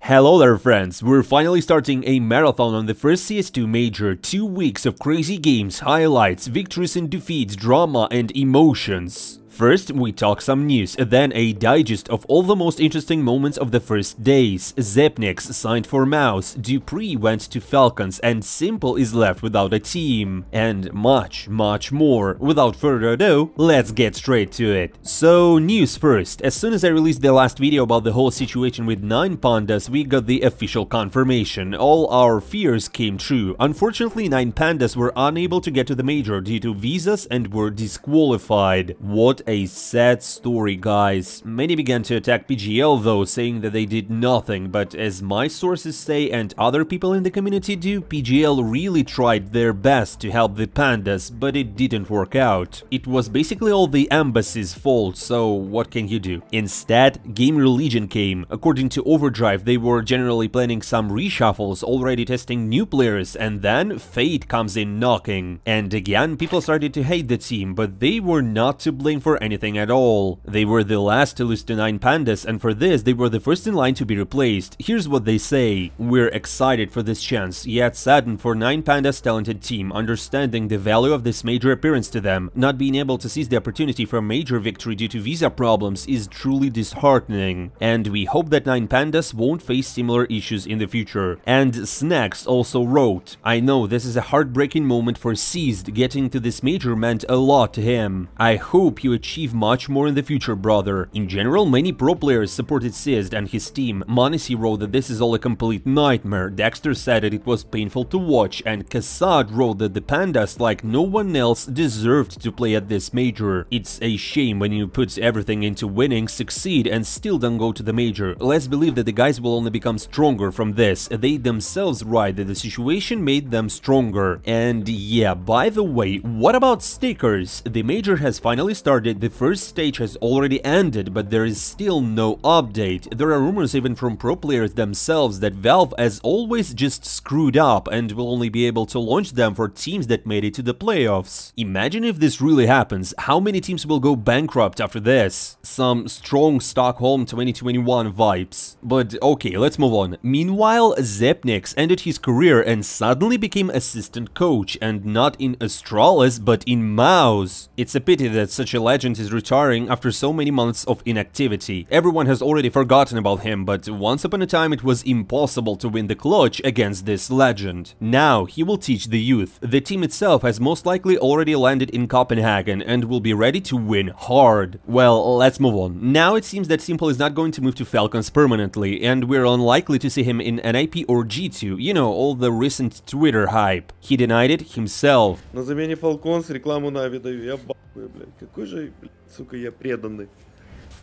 Hello there friends, we're finally starting a marathon on the first CS2 Major, 2 weeks of crazy games, highlights, victories and defeats, drama and emotions. First, we talk some news, then a digest of all the most interesting moments of the first days. Zepnix signed for MOUZ, Dupreeh went to Falcons, and S1MPLE is left without a team. And much more. Without further ado, let's get straight to it. So, news first. As soon as I released the last video about the whole situation with 9 pandas, we got the official confirmation. All our fears came true. Unfortunately, 9 pandas were unable to get to the Major due to visas and were disqualified. What a sad story, guys. Many began to attack PGL though, saying that they did nothing, but as my sources say and other people in the community do, PGL really tried their best to help the pandas, but it didn't work out. It was basically all the embassy's fault, so what can you do? Instead, Game Religion came. According to Overdrive, they were generally planning some reshuffles, already testing new players, and then Fate comes in knocking. And again, people started to hate the team, but they were not to blame for anything at all. They were the last to lose to 9 pandas, and for this they were the first in line to be replaced. Here's what they say: "We're excited for this chance, yet saddened for 9 pandas' talented team, understanding the value of this major appearance to them. Not being able to seize the opportunity for a major victory due to visa problems is truly disheartening, and we hope that 9 pandas won't face similar issues in the future." And Snacks also wrote, "I know this is a heartbreaking moment for Seized. Getting to this major meant a lot to him. I hope you achieve much more in the future, brother. In general, many pro players supported Seized and his team. Monesi wrote that this is all a complete nightmare. Dexter said that it was painful to watch, and Kassad wrote that the pandas, like no one else, deserved to play at this major. It's a shame when you put everything into winning, succeed, and still don't go to the major. Let's believe that the guys will only become stronger from this. They themselves write that the situation made them stronger." And yeah, by the way, what about stickers? The major has finally started. The first stage has already ended, but there is still no update. There are rumors even from pro players themselves that Valve, as always, just screwed up and will only be able to launch them for teams that made it to the playoffs. Imagine if this really happens. How many teams will go bankrupt after this? Some strong Stockholm 2021 vibes. But okay, let's move on. Meanwhile, Zepnix ended his career and suddenly became assistant coach, and not in Astralis but in MOUZ. It's a pity that such a legend is retiring after so many months of inactivity. Everyone has already forgotten about him, but once upon a time it was impossible to win the clutch against this legend. Now he will teach the youth. The team itself has most likely already landed in Copenhagen and will be ready to win hard. Well, let's move on. Now it seems that S1MPLE is not going to move to Falcons permanently, and we're unlikely to see him in NIP or G2, you know, all the recent Twitter hype. He denied it himself. На замене Falcons рекламу Нави даю, я б***ю, блядь. Какой же, сука, я преданный.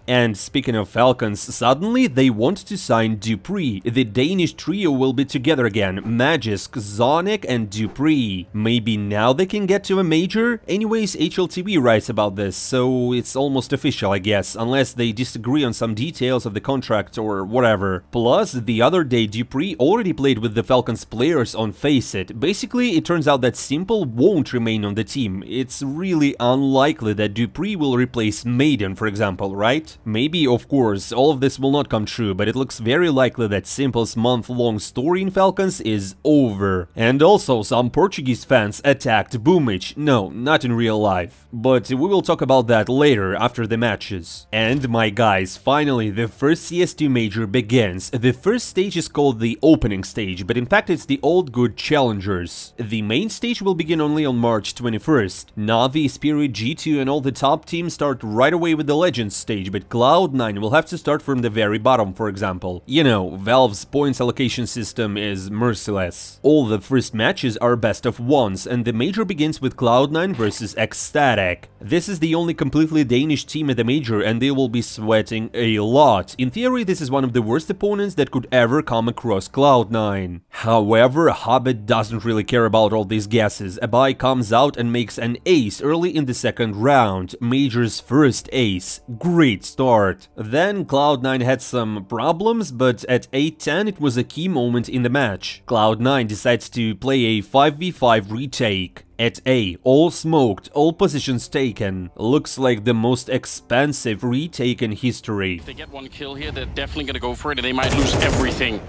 And speaking of Falcons, suddenly they want to sign Dupreeh. The Danish trio will be together again: Magisk, Zonic and Dupreeh. Maybe now they can get to a major? Anyways, HLTV writes about this, so it's almost official, I guess, unless they disagree on some details of the contract or whatever. Plus, the other day Dupreeh already played with the Falcons players on Faceit. Basically, it turns out that S1MPLE won't remain on the team. It's really unlikely that Dupreeh will replace Maiden, for example, right? Maybe, of course, all of this will not come true, but it looks very likely that S1MPLE's month-long story in Falcons is over. And also, some Portuguese fans attacked Boombl4. No, not in real life. But we will talk about that later, after the matches. And my guys, finally, the first CS2 Major begins. The first stage is called the opening stage, but in fact it's the old good challengers. The main stage will begin only on March 21st. Na'Vi, Spirit, G2 and all the top teams start right away with the Legends stage, but Cloud9 will have to start from the very bottom, for example. You know, Valve's points allocation system is merciless. All the first matches are best of ones, and the major begins with Cloud9 versus Ecstatic. This is the only completely Danish team at the major, and they will be sweating a lot. In theory, this is one of the worst opponents that could ever come across Cloud9. However, Hobbit doesn't really care about all these guesses. Abai comes out and makes an ace early in the second round. Major's first ace. Great start. Then Cloud9 had some problems, but at 8-10 it was a key moment in the match. Cloud9 decides to play a 5v5 retake. At A, all smoked, all positions taken. Looks like the most expensive retake in history. If they get one kill here, they're definitely gonna go for it and they might lose everything.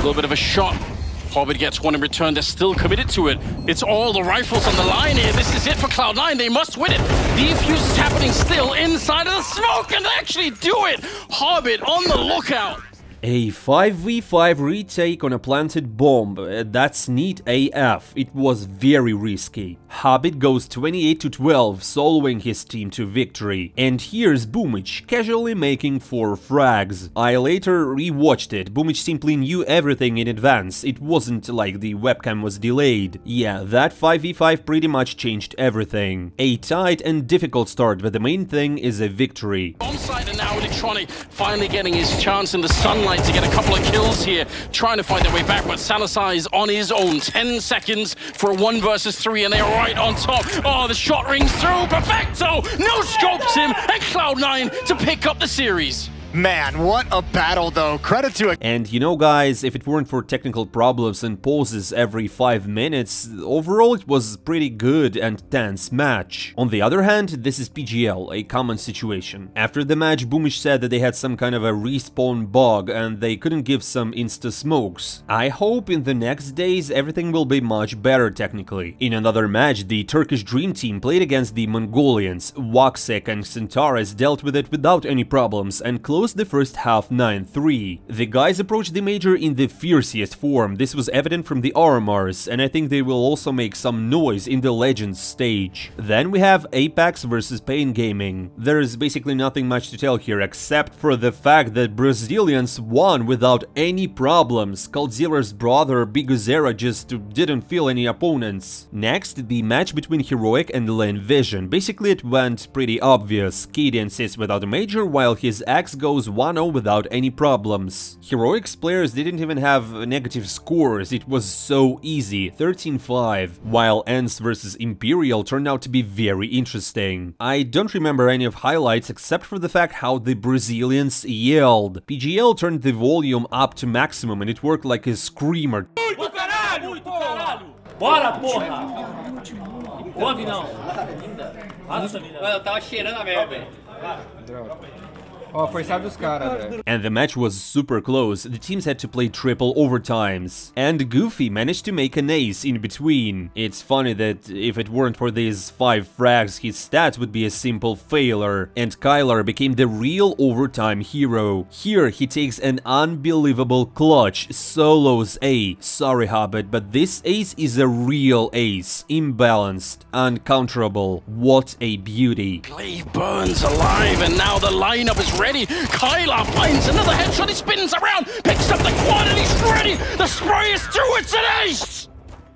little bit of a shot. Hobbit gets one in return. They're still committed to it. It's all the rifles on the line here. This is it for Cloud9. They must win it. Defuse is happening still inside of the smoke, and they actually do it. Hobbit on the lookout. A 5v5 retake on a planted bomb, that's neat AF, it was very risky. Hobbit goes 28-12, soloing his team to victory. And here's Boombl4 casually making 4 frags. I later rewatched it, Boombl4 simply knew everything in advance, it wasn't like the webcam was delayed. Yeah, that 5v5 pretty much changed everything. A tight and difficult start, but the main thing is a victory. Onside and now Electronic finally getting his chance in the sunlight to get a couple of kills here, trying to find their way back, but Salazar is on his own. 10 seconds for a 1 versus 3, and they're right on top. Oh, the shot rings through. Perfecto! No scopes him, and Cloud9 to pick up the series. Man, what a battle though, credit to it. And you know guys, if it weren't for technical problems and pauses every 5 minutes, overall it was pretty good and tense match. On the other hand, this is PGL, a common situation. After the match, Boombl4 said that they had some kind of a respawn bug and they couldn't give some insta smokes. I hope in the next days everything will be much better technically. In another match, the Turkish Dream Team played against the Mongolians. Waxek and Centaurus dealt with it without any problems and closed the first half 9-3. The guys approached the major in the fiercest form, this was evident from the RMRs, and I think they will also make some noise in the Legends stage. Then we have Apex versus Pain Gaming. There is basically nothing much to tell here, except for the fact that Brazilians won without any problems. Coldzera's brother Biguzera just didn't feel any opponents. Next, the match between Heroic and Lane Vision. Basically it went pretty obvious. Kadian sits without a major, while his ex goes 1-0 without any problems. Heroic's players didn't even have negative scores, it was so easy, 13-5, while ENCE versus Imperial turned out to be very interesting. I don't remember any of highlights except for the fact how the Brazilians yelled. PGL turned the volume up to maximum and it worked like a screamer. Bora, porra! Ouve não. Nossa, eu tava cheirando a merda, velho. Oh, forçado dos caras, velho. And the match was super close, the teams had to play triple overtimes. And Goofy managed to make an ace in between. It's funny that if it weren't for these 5 frags, his stats would be a simple failure. And Kyler became the real overtime hero. Here he takes an unbelievable clutch, solos A. Sorry Hobbit, but this ace is a real ace. Imbalanced, uncounterable. What a beauty. Glaive burns alive, and now the lineup is ready. Kyler finds another headshot, he spins around, picks up the quad, and he's ready. The spray is through, it's an ace!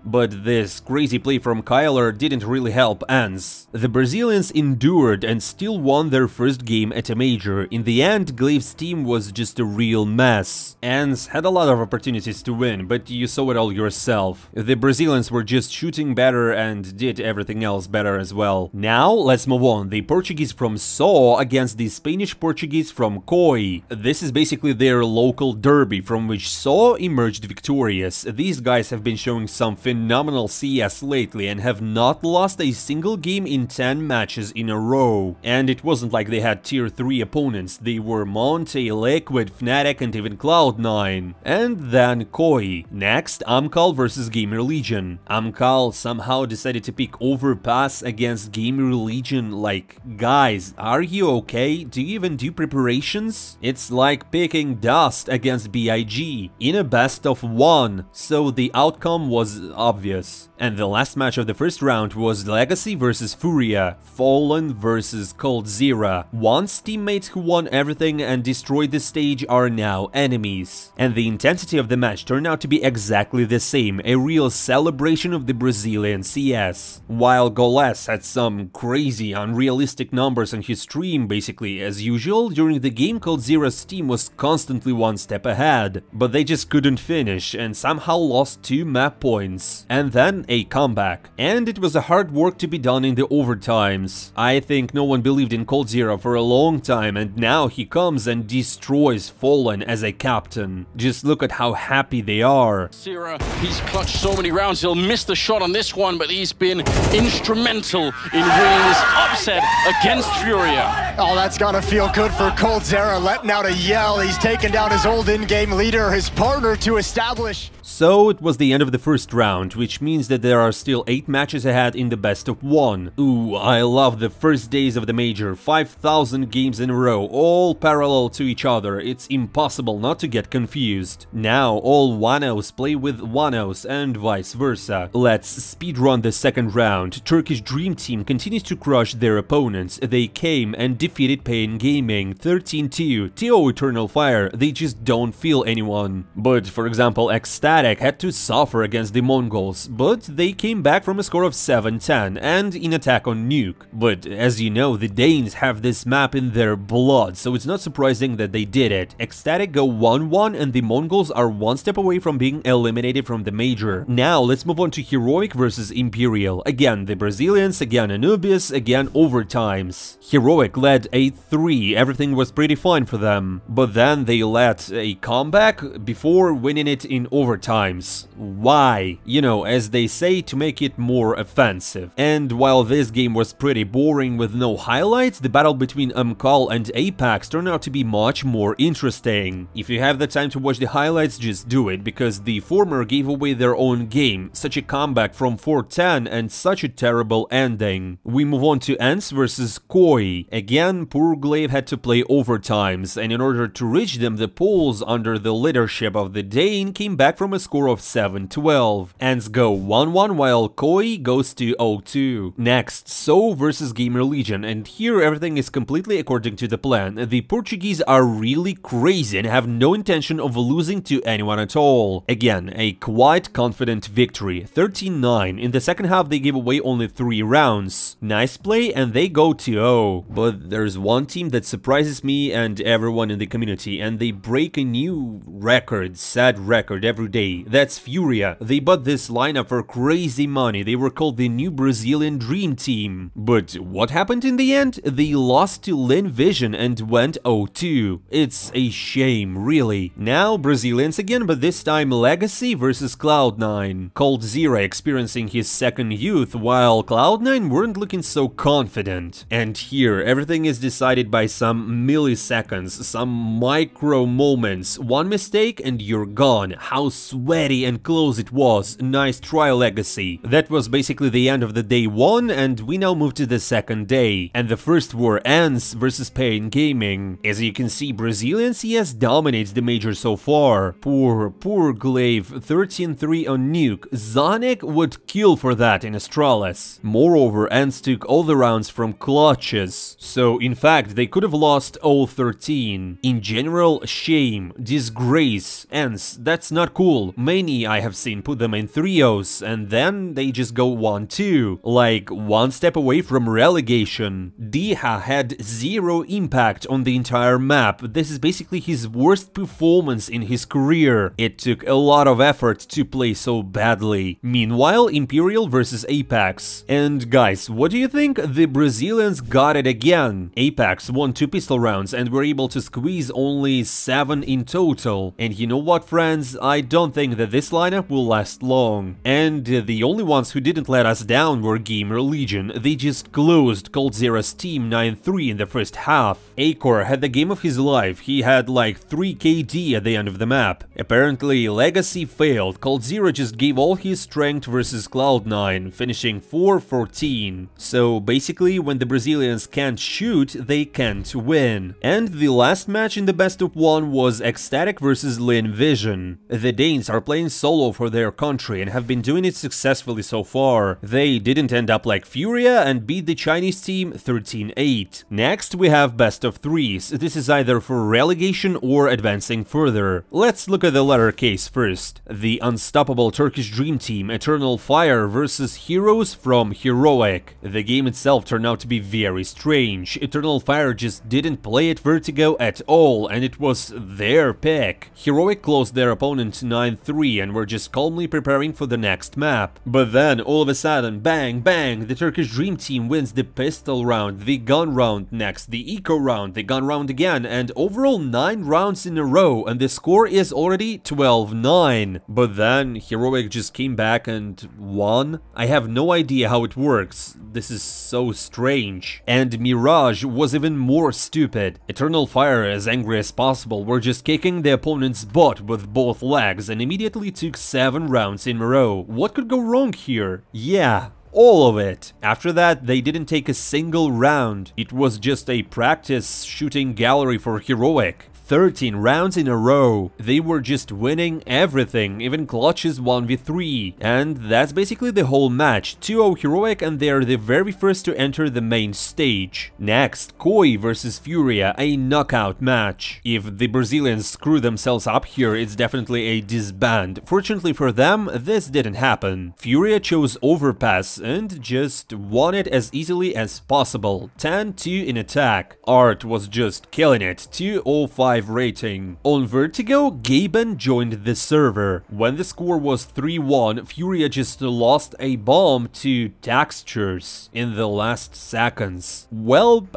But this crazy play from Kyler didn't really help ENCE. The Brazilians endured and still won their first game at a major. In the end, Glaive's team was just a real mess. ENCE had a lot of opportunities to win, but you saw it all yourself. The Brazilians were just shooting better and did everything else better as well. Now, let's move on. The Portuguese from SAW against the Spanish Portuguese from COI. This is basically their local derby, from which SAW emerged victorious. These guys have been showing some phenomenal CS lately and have not lost a single game in 10 matches in a row. And it wasn't like they had tier 3 opponents, they were Monte, Liquid, Fnatic and even Cloud9. And then COI. Next, Amcal versus Gamer Legion. Amcal somehow decided to pick Overpass against Gamer Legion. Like, guys, are you okay? Do you even do preparations? It's like picking Dust against BIG in a best of 1, so the outcome was obvious. And the last match of the first round was Legacy versus Furia, Fallen versus Coldzera. Once teammates who won everything and destroyed the stage are now enemies. And the intensity of the match turned out to be exactly the same, a real celebration of the Brazilian CS. While Goles had some crazy, unrealistic numbers on his stream, basically as usual, during the game Coldzera's team was constantly one step ahead, but they just couldn't finish and somehow lost 2 map points. seconds. And then a comeback. And it was a hard work to be done in the overtimes. I think no one believed in coldzera for a long time, and now he comes and destroys Fallen as a captain. Just look at how happy they are. Sierra, he's clutched so many rounds, he'll miss the shot on this one, but he's been instrumental in winning this upset against Furia. Oh, that's gotta feel good for coldzera, letting out a yell. He's taken down his old in-game leader, his partner to establish. So it was the end of the first round, which means that there are still 8 matches ahead in the best of 1. Ooh, I love the first days of the major, 5,000 games in a row, all parallel to each other. It's impossible not to get confused. Now all 1-0s play with 1-0s and vice versa. Let's speedrun the second round. Turkish Dream Team continues to crush their opponents. They came and defeated Pain Gaming 13-2. TO Eternal Fire, they just don't feel anyone. But for example, Ecstatic had to suffer against the Mongols, but they came back from a score of 7-10 and in attack on Nuke. But as you know, the Danes have this map in their blood, so it's not surprising that they did it. Ecstatic go 1-1 and the Mongols are one step away from being eliminated from the major. Now let's move on to Heroic versus Imperial. Again the Brazilians, again Anubis, again overtimes. Heroic led 8-3, everything was pretty fine for them. But then they let a comeback before winning it in overtime. Why? You know, as they say, to make it more offensive. And while this game was pretty boring with no highlights, the battle between MOUZ and Apex turned out to be much more interesting. If you have the time to watch the highlights, just do it, because the former gave away their own game, such a comeback from 4-10 and such a terrible ending. We move on to ENCE versus Koi. Again, poor Glaive had to play overtimes, and in order to reach them, the Poles under the leadership of the Dane came back from a score of 7-12. ENCE go 1-1 while Koi goes to 0-2. Next, SO versus Gamer Legion, and here everything is completely according to the plan. The Portuguese are really crazy and have no intention of losing to anyone at all. Again, a quite confident victory, 13-9. In the second half they gave away only 3 rounds. Nice play and they go 2-0. But there's one team that surprises me and everyone in the community, and they break a new record, sad record every day. That's Furia. They bought this lineup for crazy money. They were called the new Brazilian Dream Team. But what happened in the end? They lost to Lin Vision and went 0-2. It's a shame, really. Now Brazilians again, but this time Legacy versus Cloud9. coldzera experiencing his second youth, while Cloud9 weren't looking so confident. And here, everything is decided by some milliseconds, some micro moments. One mistake and you're gone. How sweaty and close it was. Nice try, Legacy. That was basically the end of the day 1, and we now move to the second day. And the first were ENCE versus Pain Gaming. As you can see, Brazilian CS dominates the major so far. Poor Glaive, 13-3 on Nuke. Zanek would kill for that in Astralis. Moreover, ENCE took all the rounds from clutches. So, in fact, they could have lost 0-13. In general, shame, disgrace. ENCE, that's not cool. Many I have seen put them in 3-0s, and then they just go 1-2. Like, one step away from relegation. Diha had 0 impact on the entire map. This is basically his worst performance in his career. It took a lot of effort to play so badly. Meanwhile, Imperial versus Apex. And guys, what do you think? The Brazilians got it again. Apex won 2 pistol rounds and were able to squeeze only 7 in total. And you know what, friends? I don't think that this lineup will last long. And the only ones who didn't let us down were Gamer Legion. They just closed coldzera's team 9-3 in the first half. Acor had the game of his life. He had like 3 KD at the end of the map. Apparently, Legacy failed. coldzera just gave all his strength versus Cloud9, finishing 4-14. So basically, when the Brazilians can't shoot, they can't win. And the last match in the best of 1 was Ecstatic versus Lin Vision. The Danes are playing solo for their country and have been doing it successfully so far. They didn't end up like Furia and beat the Chinese team 13-8. Next, we have best of 3s. This is either for relegation or advancing further. Let's look at the latter case first. The unstoppable Turkish Dream Team Eternal Fire versus Heroes from Heroic. The game itself turned out to be very strange. Eternal Fire just didn't play at Vertigo at all, and it was their pick. Heroic closed their opponent 9-3 and were just calmly preparing preparing for the next map. But then, all of a sudden, bang, bang, the Turkish Dream Team wins the pistol round, the gun round next, the eco round, the gun round again, and overall 9 rounds in a row, and the score is already 12-9. But then, Heroic just came back and won? I have no idea how it works. This is so strange. And Mirage was even more stupid. Eternal Fire, as angry as possible, were just kicking the opponent's butt with both legs and immediately took 7 rounds in a row. What could go wrong here? Yeah, all of it. After that, they didn't take a single round. It was just a practice shooting gallery for Heroic. 13 rounds in a row. They were just winning everything, even clutches 1v3. And that's basically the whole match. 2-0 Heroic, and they're the very first to enter the main stage. Next, Koi versus Furia, a knockout match. If the Brazilians screw themselves up here, it's definitely a disband. Fortunately for them, this didn't happen. Furia chose Overpass and just won it as easily as possible. 10-2 in attack. Art was just killing it. 205 rating. On Vertigo, Gaben joined the server. When the score was 3-1, Furia just lost a bomb to Textures in the last seconds. Well,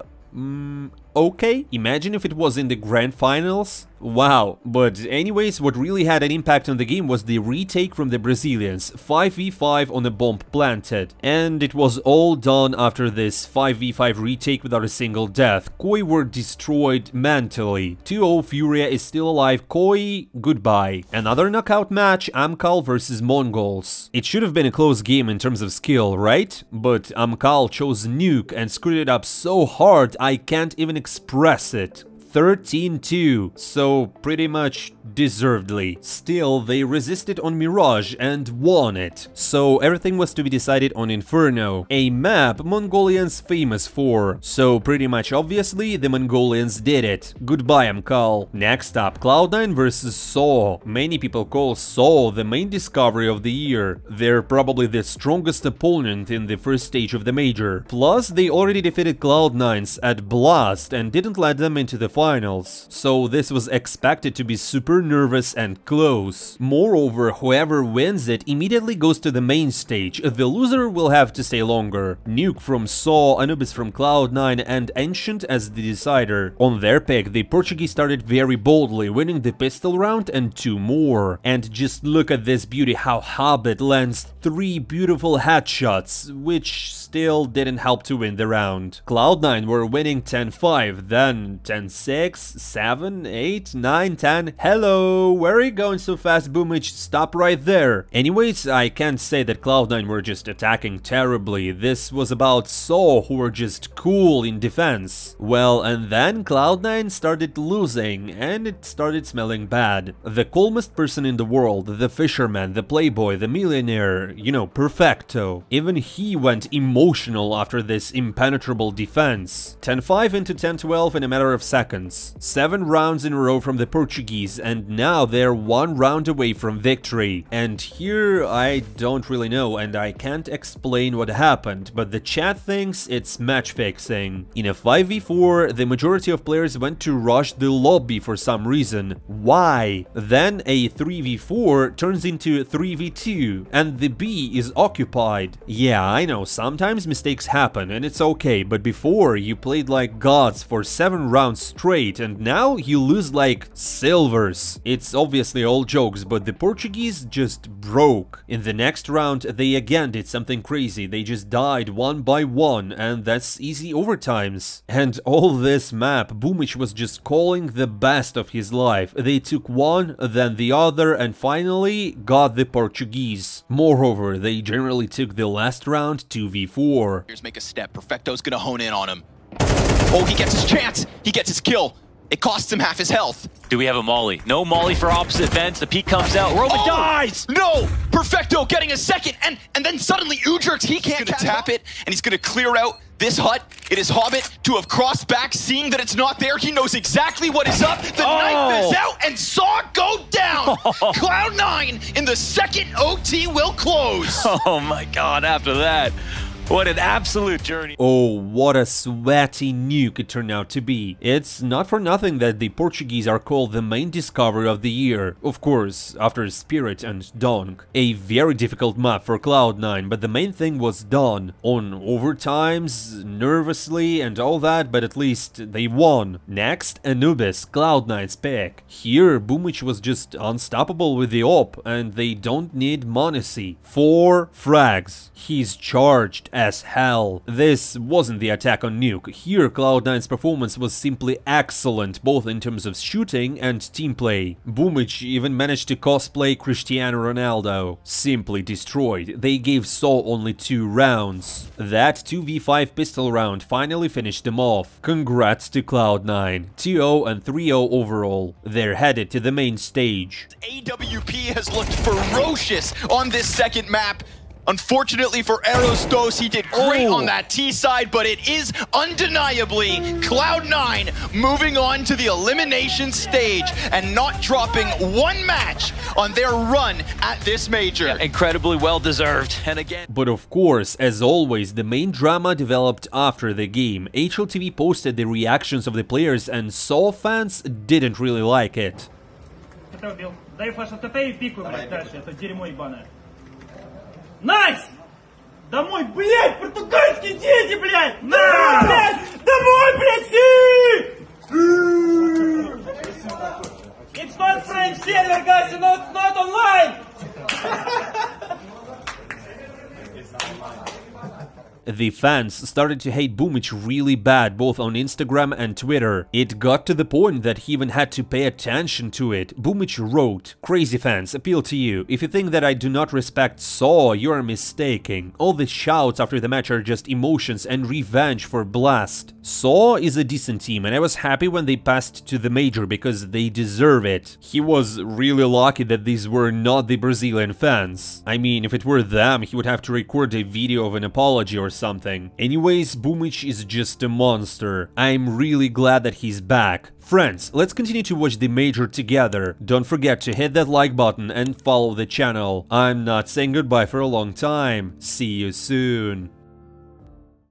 okay. Imagine if it was in the grand finals. Wow. But anyways, what really had an impact on the game was the retake from the Brazilians. 5v5 on a bomb planted. And it was all done after this 5v5 retake without a single death. Koi were destroyed mentally. 2-0 Furia is still alive. Koi, goodbye. Another knockout match, Amkal versus Mongols. It should have been a close game in terms of skill, right? But Amkal chose Nuke and screwed it up so hard I can't even express it. 13-2, so pretty much deservedly. Still, they resisted on Mirage and won it. So everything was to be decided on Inferno, a map Mongolians famous for. So pretty much obviously the Mongolians did it. Goodbye, Amkal. Next up, Cloud9 versus Saw. Many people call Saw the main discovery of the year. They're probably the strongest opponent in the first stage of the major. Plus, they already defeated Cloud9's at Blast and didn't let them into the finals. So this was expected to be super nervous and close. Moreover, whoever wins it immediately goes to the main stage. The loser will have to stay longer. Nuke from Saw, Anubis from Cloud9, and Ancient as the decider. On their pick, the Portuguese started very boldly, winning the pistol round and 2 more. And just look at this beauty, how Hobbit lands 3 beautiful headshots, which still didn't help to win the round. Cloud9 were winning 10-5, then 10-6, 7, 8, 9, 10. Hello, where are you going so fast, Boomich? Stop right there. Anyways, I can't say that Cloud9 were just attacking terribly. This was about Saw, who were just cool in defense. Well, and then Cloud9 started losing, and it started smelling bad. The calmest person in the world, the fisherman, the playboy, the millionaire, you know, Perfecto. Even he went emotional after this impenetrable defense. 10-5 into 10-12 in a matter of seconds. 7 rounds in a row from the Portuguese, and now they're 1 round away from victory. And here I don't really know, and I can't explain what happened, but the chat thinks it's match fixing. In a 5v4, the majority of players went to rush the lobby for some reason. Why? Then a 3v4 turns into 3v2, and the B is occupied. Yeah, I know, sometimes mistakes happen, and it's okay, but before you played like gods for 7 rounds straight, and now you lose like silvers. It's obviously all jokes, but the Portuguese just broke. In the next round, they again did something crazy. They just died 1 by 1, and that's easy overtimes. And all this map, Boomich was just calling the best of his life. They took one, then the other, and finally got the Portuguese. Moreover, they generally took the last round 2v4. Here's make a step. Perfecto's gonna hone in on him. Oh, he gets his chance. He gets his kill. It costs him half his health. Do we have a molly? No molly for opposite vents. The peak comes out. Roman dies! No! Perfecto getting a second, and then suddenly Udrix, he can't tap it, and he's gonna clear out this hut. It is Hobbit to have crossed back, seeing that it's not there. He knows exactly what is up. The knife is out, and Saw go down. Cloud9 in the second OT will close. Oh my god, after that. What an absolute journey. Oh, what a sweaty nuke it turned out to be. It's not for nothing that the Portuguese are called the main discovery of the year. Of course, after Spirit and Donk. A very difficult map for Cloud9, but the main thing was done. On overtimes, nervously and all that, but at least they won. Next, Anubis, Cloud9's pick. Here, Boombl4 was just unstoppable with the op, and they don't need Monacy. 4 frags. He's charged as hell. This wasn't the attack on Nuke. Here, Cloud9's performance was simply excellent, both in terms of shooting and team play. Boombl4 even managed to cosplay Cristiano Ronaldo. Simply destroyed. They gave Saw only 2 rounds. That 2v5 pistol round finally finished them off. Congrats to Cloud9. 2-0 and 3-0 overall. They're headed to the main stage. AWP has looked ferocious on this second map. Unfortunately for Aerostos, he did great on that T side, but it is undeniably Cloud9 moving on to the elimination stage and not dropping one match on their run at this major. Yeah, incredibly well deserved. And again, but of course, as always, the main drama developed after the game. HLTV posted the reactions of the players, and Saw fans didn't really like it. Найс! Домой, блядь! Португальские дети, блядь! На! Блядь! Домой, блядь, все! It's not French server, guys, it's not online! The fans started to hate Boombl4 really bad, both on Instagram and Twitter. It got to the point that he even had to pay attention to it. Boombl4 wrote, "Crazy fans, appeal to you. If you think that I do not respect Saw, you are mistaken. All the shouts after the match are just emotions and revenge for Blast. Saw is a decent team, and I was happy when they passed to the major because they deserve it." He was really lucky that these were not the Brazilian fans. I mean, if it were them, he would have to record a video of an apology or something. Anyways, Boombl4 is just a monster. I'm really glad that he's back. Friends, let's continue to watch the major together. Don't forget to hit that like button and follow the channel. I'm not saying goodbye for a long time. See you soon.